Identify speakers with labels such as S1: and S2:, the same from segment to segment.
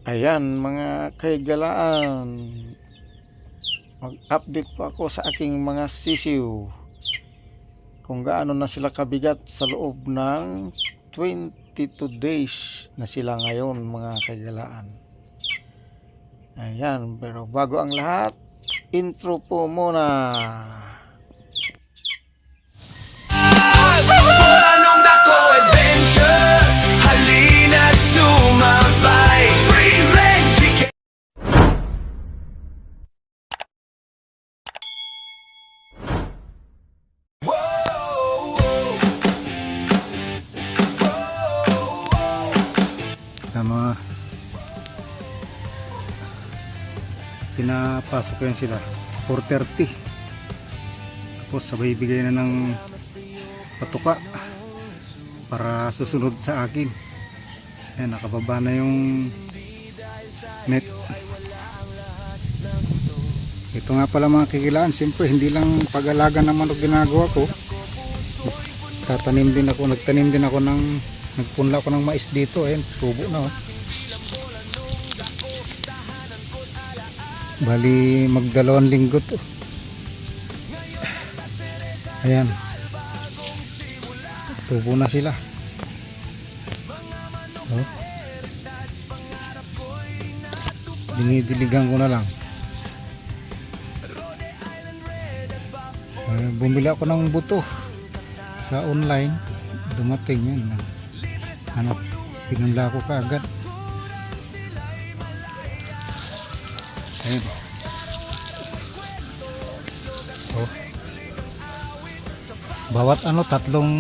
S1: Ayan mga kaigalaan, mag-update po ako sa aking mga sisiw kung gaano na sila kabigat sa loob ng 22 days na sila ngayon mga kaigalaan. Ayan, pero bago ang lahat, intro po muna.
S2: Anong dako adventures, halina't sumabay. Free range chicken.
S3: Mga pinapasok ko yan sila 4:30, tapos sabay bigay na ng patuka para susunod sa akin. Ayan, nakababa na yung net. Ito nga pala mga kikilaan, siyempre hindi lang pag-alaga ng manok ginagawa ko. Nagtanim din ako ng nagpunla ko ng mais dito. Ayan, tubo na oh. Bali magdalawang linggo to. Ayan, tubo na sila oh. Dinidiligan ko na lang. Bumili ako ng buto sa online, dumating yan. Pinunla ko kaagad. Ayan oh. Bawat tatlong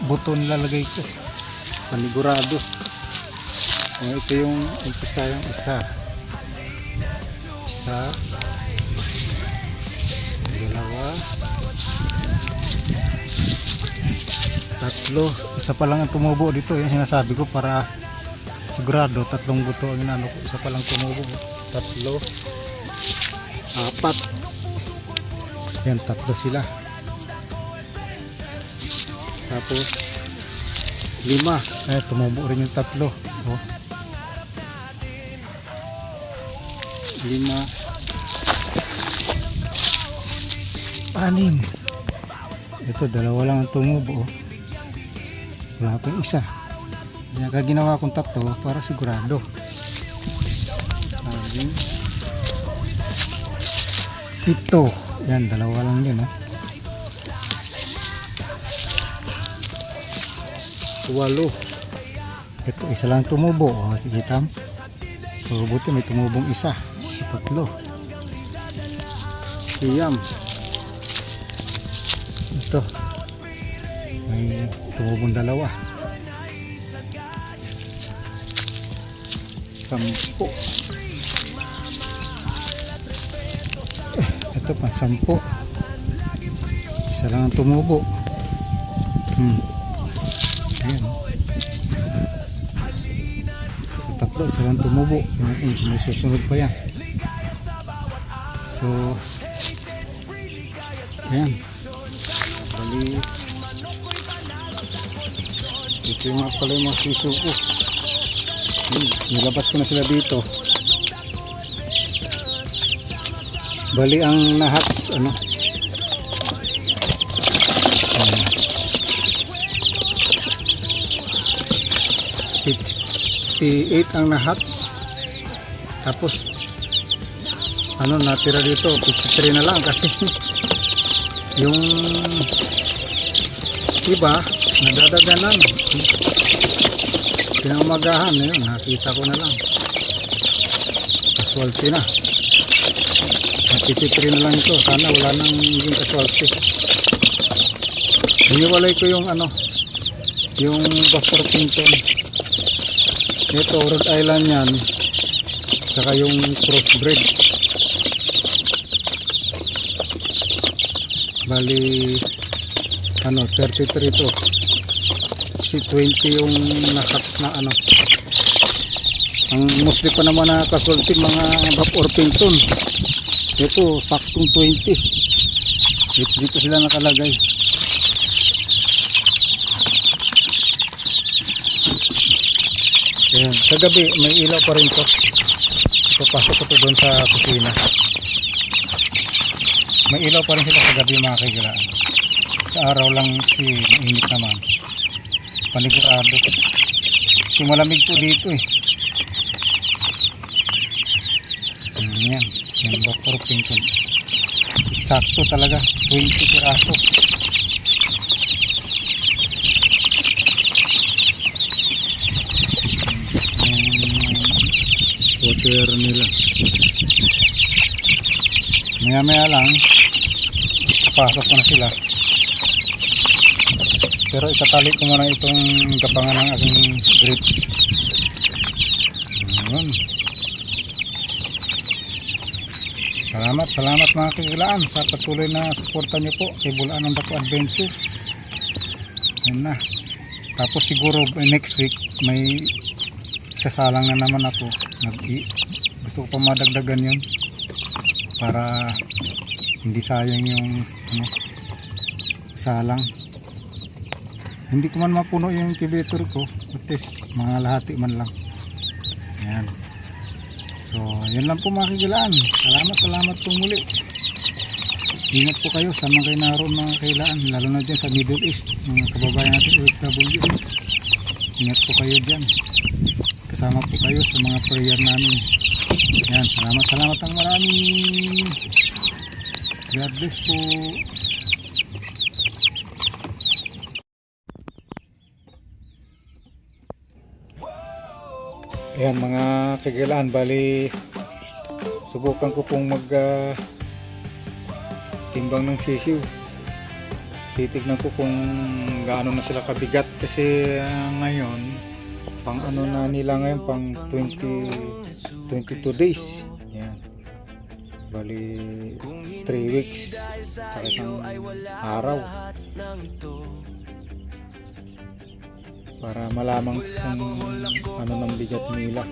S3: buto nilalagay ko, panigurado. Ito yung umpisa, yung isa, dalawa, tatlo. Isa pa lang ang tumubo dito, yung sinasabi ko para sigurado tatlong buto ang inano ko. Isa pa lang tumubo, tatlo, apat. Yan, tatlo sila. Tapos 5, tumubo rin yung tatlo oh. 5, 6. Ito, dalawa lang ang tumubo oh. Wala pa yung isa. Kaya ginawa kong tatlo para sigurado. 7. Yan, dalawa lang din oh. 8. Ito, isa lang tumubo oh. Kita mo? So, buti may tumubong isa. Sa 3. 9. Ito, may tumubong 2. 10. Ito pa, 10. Isa lang ang tumubo. Ayan. Sa 3, isa lang tumubo. May susunod pa yan. So, ayan. Bali, ito yung mga pala yung mga sisiw ko. Nilabas ko na sila dito. Bali ang nahats 58 ang nahats. Tapos natira dito 53 na lang kasi yung iba nadadaganan. Pinamagahan na yun, nakita ko na lang kaswalty na. 53 na lang ito, sana wala nang maging kaswalty. Hiniwalay ko yung yung Buff Orpington. Ito Rhode Island yan, saka yung crossbred. Bali 33 to. Si 20 yung nakats na ang mostly pa naman na kasulti mga Buff Orpington. Ito saktong 20. Dito sila nakalagay. Ayan, sa gabi may ilaw pa rin to. Papasok ko to doon sa kusina. May ilaw pa rin sila sa gabi mga kaibigan. Sa araw lang si mainit naman. Panigurado. Kasi malamig po dito eh. Yan. Yan Dr. Pinton. Eksakto talaga. 20 piraso. Water nila. Maya maya lang pasok ko na sila, pero itatali ko muna itong gapangan ng aking grapes. Ayun. Salamat mga kagilaan sa patuloy na suporta nyo po kay Bulaan ng Dako Adventures. Yun na. Tapos siguro next week may sasalang na naman ako. Gusto ko pa madagdagan yun para hindi sayang yung salang. Hindi ko man mapuno yung incubator ko, at least mga lahati man lang. Ayan. So yun lang po mga kagilaan. Salamat po muli. Ingat po kayo sa mga kayo naroon mga kagilaan, lalo na dyan sa Middle East, mga kababayan natin OFW. Ingat po kayo dyan. Kasama po kayo sa mga prayer namin. Yan, salamat ang maraming. God bless po. Ayan mga kagilaan, bali subukan ko pong mag timbang ng sisiw. Titignan ko kung gaano na sila kabigat kasi ngayon pang ano na nila ngayon, pang 22 days. Yan. Bali 3 weeks saka isang araw para malaman kung ano ng bigat nila.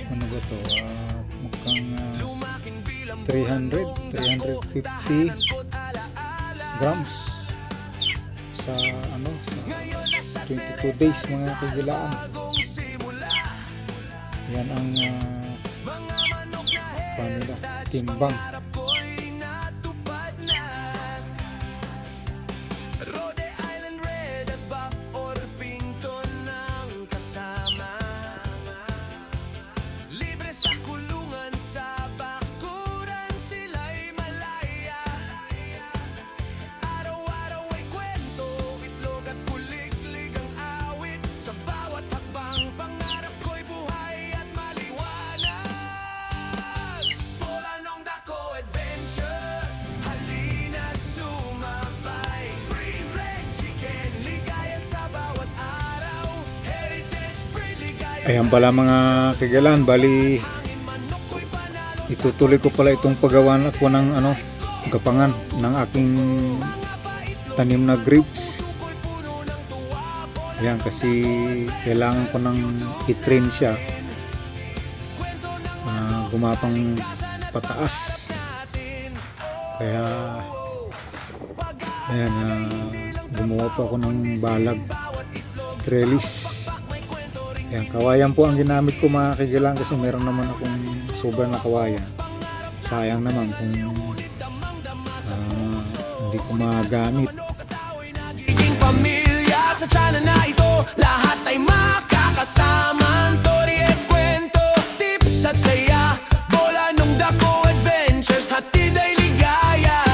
S3: Ano ba to? Mukhang 350 grams sa ano, sa 22 days mga kagilaan. Yan ang panila timbang. Ayan pala mga kagilaan, bali itutuloy ko pala itong paggawa ko ng ano, gapangan ng aking tanim na grapes. Ayan, kasi kailangan ko ng i-train siya gumapang pataas. Kaya ayan, gumawa pa ako ng balag trellis. Ayan, kawayan po ang ginamit ko mga kagilaan kasi meron naman akong sobrang na kawayan. Sayang naman kung hindi ko magamit.
S2: Pamilya sa channel na ito, lahat ay makakasama. Tori at kwento, tips at saya, Bola nung Dako Adventures, hatid ay ligaya.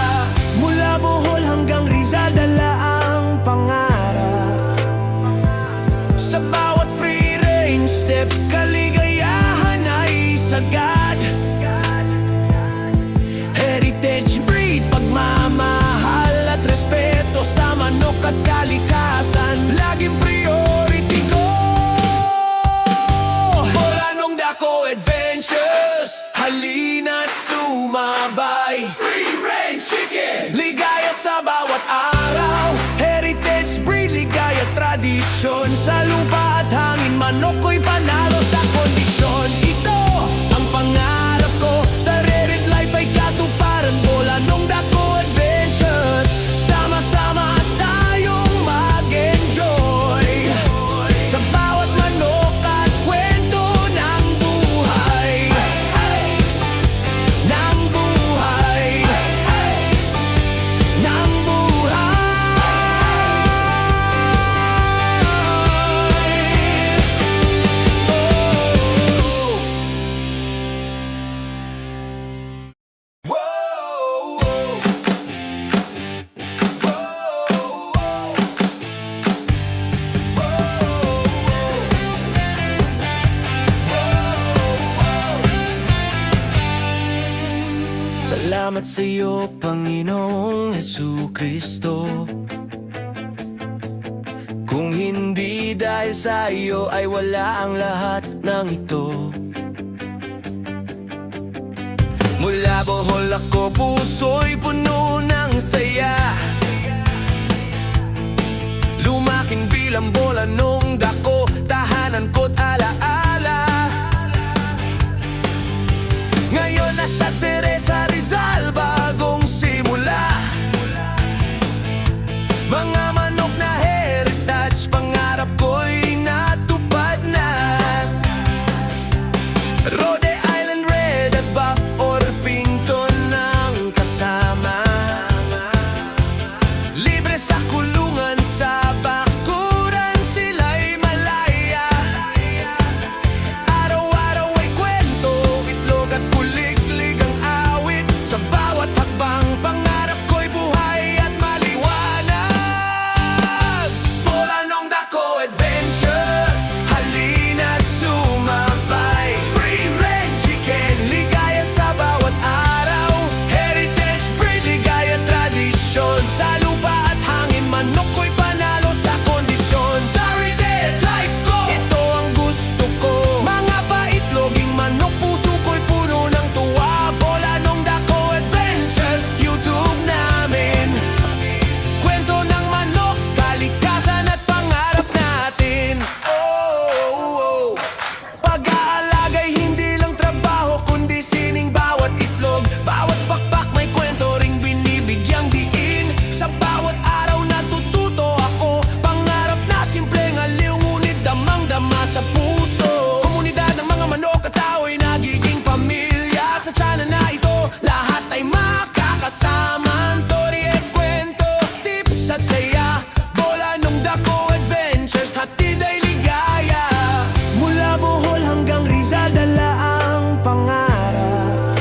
S2: Mula Bohol hanggang Rizal, dala ang pangarap. Sa bawat free range step, kaligayahan ay sagad. Heritage breed, pagmamahal at respeto sa manok at kalikasan, laging priority ko. Bola nung Dako Adventures, halina't sumabay. Free range chicken, ligaya sa bawat araw. Heritage breed, ligaya tradisyon. Sa lupa at hangin, manok ko'y panalo sa kondisyon. Ito ang pangarap ko, sa Rerid Life ay katuparan. Bola nung Dako Adventures, sama-sama tayong mag-enjoy. Sa bawat Salamat sa iyo, Panginoong Jesucristo. Kung hindi dahil sa iyo ay wala ang lahat ng ito. Mula Bohol ako, puso'y puno ng saya. Lumaking bilang bola nung dako, tahanan ko't alaala. Ngayon nasa Teresa Rizal, bagong simula. Mga manok na heritage, pangarap ko'y natupad na. Rhode Island Red at Buff or Pinto ng kasama. Libre sa kulungan, sa bakuran sila'y malaya. Araw-araw ay kwento, itlog at kuliglig ang awit. Sa bawat hakbang, pangarap ko'y buhay at maliwanag. Bolanong Dako Adventures, halina't sumabay. Free range chicken, ligaya sa bawat araw. Heritage breed, ligaya tradisyon. Sa lupa at hangin, manok ko'y panalo sa kondisyon. Sa red life ko, ito ang gusto ko. Mga paitloging manok, puso ko'y puno ng tuwa. Bolanong Dako Adventures, YouTube namin. Kwento ng manok, kalikasan at pangarap natin. Oh. Pag-aalagay hindi lang trabaho, kundi sining bawat itlog. Bawat pakpak may kwento ring binibigyang diin. Sa bawat araw natututo ako, pangarap na simpleng aliw, ngunit damang-dama sa puso. Komunidad ng mga manok at tao'y nagiging pamilya. Sa tiyanan na ito, lahat ay makakasama. Story at kwento, tips at saya. Bolanong Dako Adventures, hatid ay ligaya. Mula Bohol hanggang Rizal, dala ang pangarap.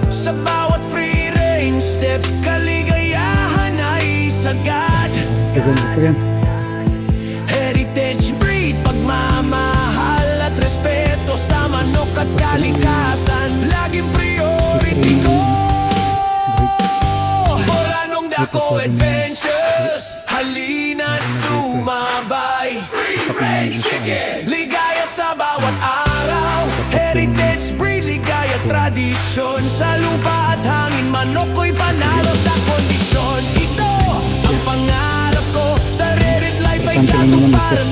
S2: Sa bawat free range step, kaligayahan ay sagad.
S3: Gaganda po yan.
S2: Heritage breed, pagmamahal at respeto sa manok at kalikasan, laging priority ko. Bolanong Dako Adventures, halina't sumabay. Free range chicken, ligaya sa bawat araw. Heritage breed, ligaya tradisyon. Sa lupa at hangin, manok ko'y panalo sa kondisyon. Ito ang pangarap ko, sa red life ay katuparan